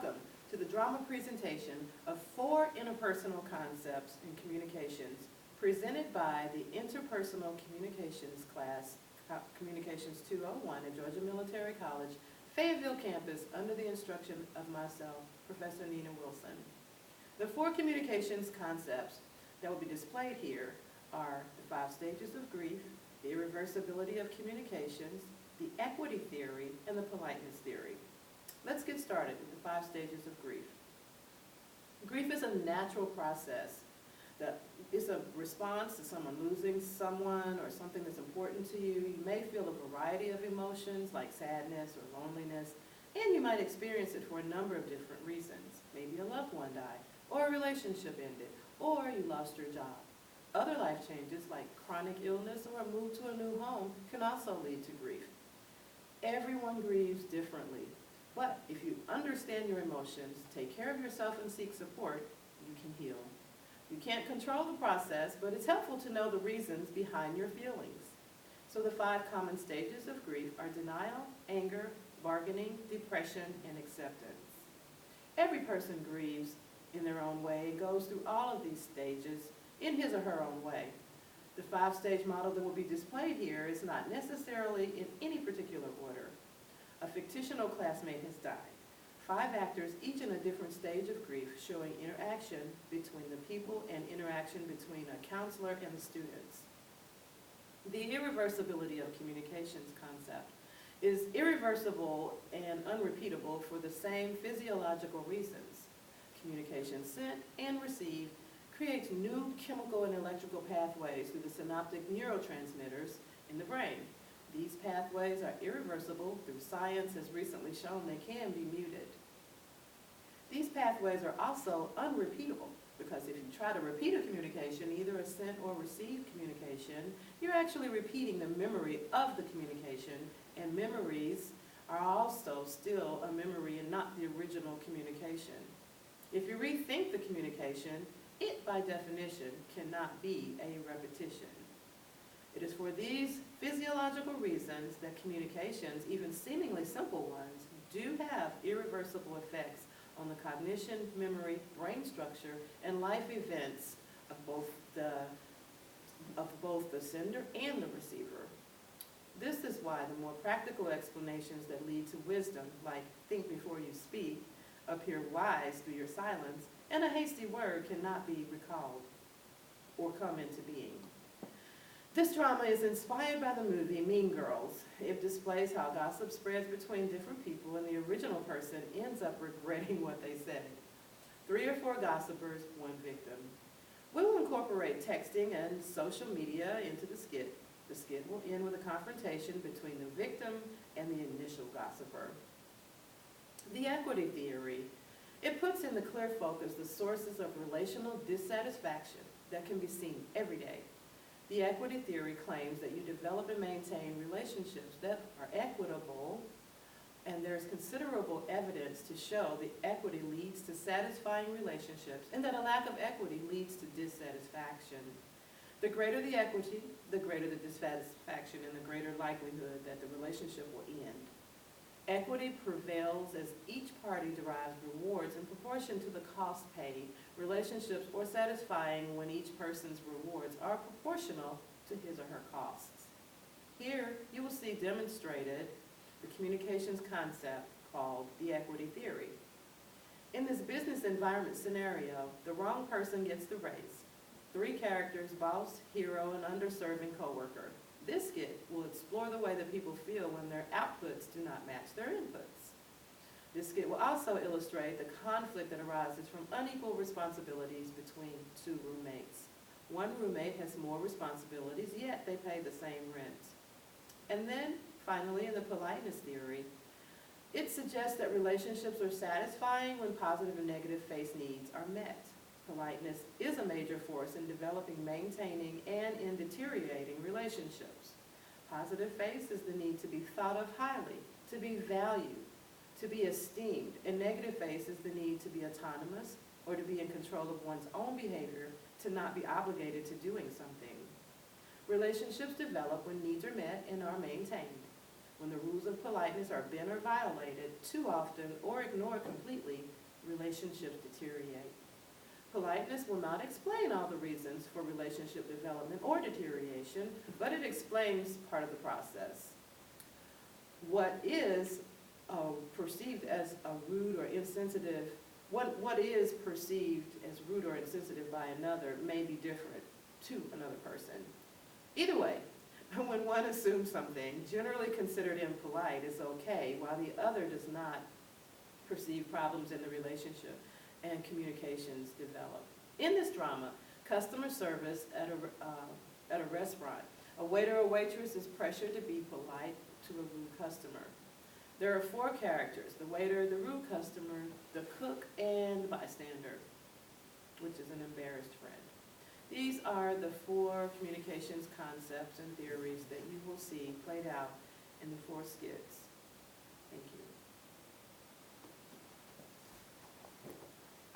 Welcome to the drama presentation of 4 interpersonal concepts in communications presented by the InterPersonal Communications class, Communications 201 at Georgia Military College, Fayetteville campus, under the instruction of myself, Professor Nina Wilson. The 4 communications concepts that will be displayed here are the 5 stages of grief, the irreversibility of communications, the equity theory, and the politeness theory. Let's get started with the 5 stages of grief. Grief is a natural process. It's a response to someone losing someone or something that's important to you. You may feel a variety of emotions like sadness or loneliness, and you might experience it for a number of different reasons. Maybe a loved one died, or a relationship ended, or you lost your job. Other life changes like chronic illness or a move to a new home can also lead to grief. Everyone grieves differently, but if you understand your emotions, take care of yourself, and seek support, you can heal. You can't control the process, but it's helpful to know the reasons behind your feelings. So the 5 common stages of grief are denial, anger, bargaining, depression, and acceptance. Every person grieves in their own way and goes through all of these stages in his or her own way. The 5-stage model that will be displayed here is not necessarily in any particular order. A fictional classmate has died. 5 actors, each in a different stage of grief, showing interaction between the people and interaction between a counselor and the students. The irreversibility of communications concept is irreversible and unrepeatable for the same physiological reasons. Communication sent and received creates new chemical and electrical pathways through the synaptic neurotransmitters in the brain. These pathways are irreversible. Through science has recently shown they can be muted. These pathways are also unrepeatable because if you try to repeat a communication, either a sent or received communication, you're actually repeating the memory of the communication, and memories are also still a memory and not the original communication. If you rethink the communication, it by definition cannot be a repetition. It is for these physiological reasons that communications, even seemingly simple ones, do have irreversible effects on the cognition, memory, brain structure, and life events of both the sender and the receiver. This is why the more practical explanations that lead to wisdom, like think before you speak, appear wise through your silence, and a hasty word cannot be recalled or come into being. This drama is inspired by the movie Mean Girls. It displays how gossip spreads between different people and the original person ends up regretting what they said. 3 or 4 gossipers, 1 victim. We will incorporate texting and social media into the skit. The skit will end with a confrontation between the victim and the initial gossiper. The equity theory. It puts into clear focus the sources of relational dissatisfaction that can be seen every day. The equity theory claims that you develop and maintain relationships that are equitable, and there's considerable evidence to show the equity leads to satisfying relationships and that a lack of equity leads to dissatisfaction. The greater the equity, the greater the dissatisfaction, and the greater likelihood that the relationship will end. Equity prevails as each party derives rewards in proportion to the cost paid. Relationships are satisfying when each person's rewards are proportional to his or her costs. Here, you will see demonstrated the communications concept called the equity theory. In this business environment scenario, the wrong person gets the raise. 3 characters, boss, hero, and underserving coworker. This skit will explore the way that people feel when their outputs do not match their inputs. This skit will also illustrate the conflict that arises from unequal responsibilities between 2 roommates. One roommate has more responsibilities, yet they pay the same rent. And then, finally, in the politeness theory, it suggests that relationships are satisfying when positive and negative face needs are met. Politeness is a major force in developing, maintaining, and in deteriorating relationships. Positive face is the need to be thought of highly, to be valued, to be esteemed, and negative face is the need to be autonomous or to be in control of one's own behavior, to not be obligated to doing something. Relationships develop when needs are met and are maintained. When the rules of politeness are bent or violated too often or ignored completely, relationships deteriorate. Politeness will not explain all the reasons for relationship development or deterioration, but it explains part of the process. What is perceived as a rude or insensitive, what is perceived as rude or insensitive by another may be different to another person. Either way, when one assumes something generally considered impolite is okay, while the other does not perceive problems in the relationship and communications develop. In this drama, customer service at a restaurant, a waiter or waitress is pressured to be polite to a rude customer. There are 4 characters: the waiter, the rude customer, the cook, and the bystander, which is an embarrassed friend. These are the 4 communications concepts and theories that you will see played out in the 4 skits.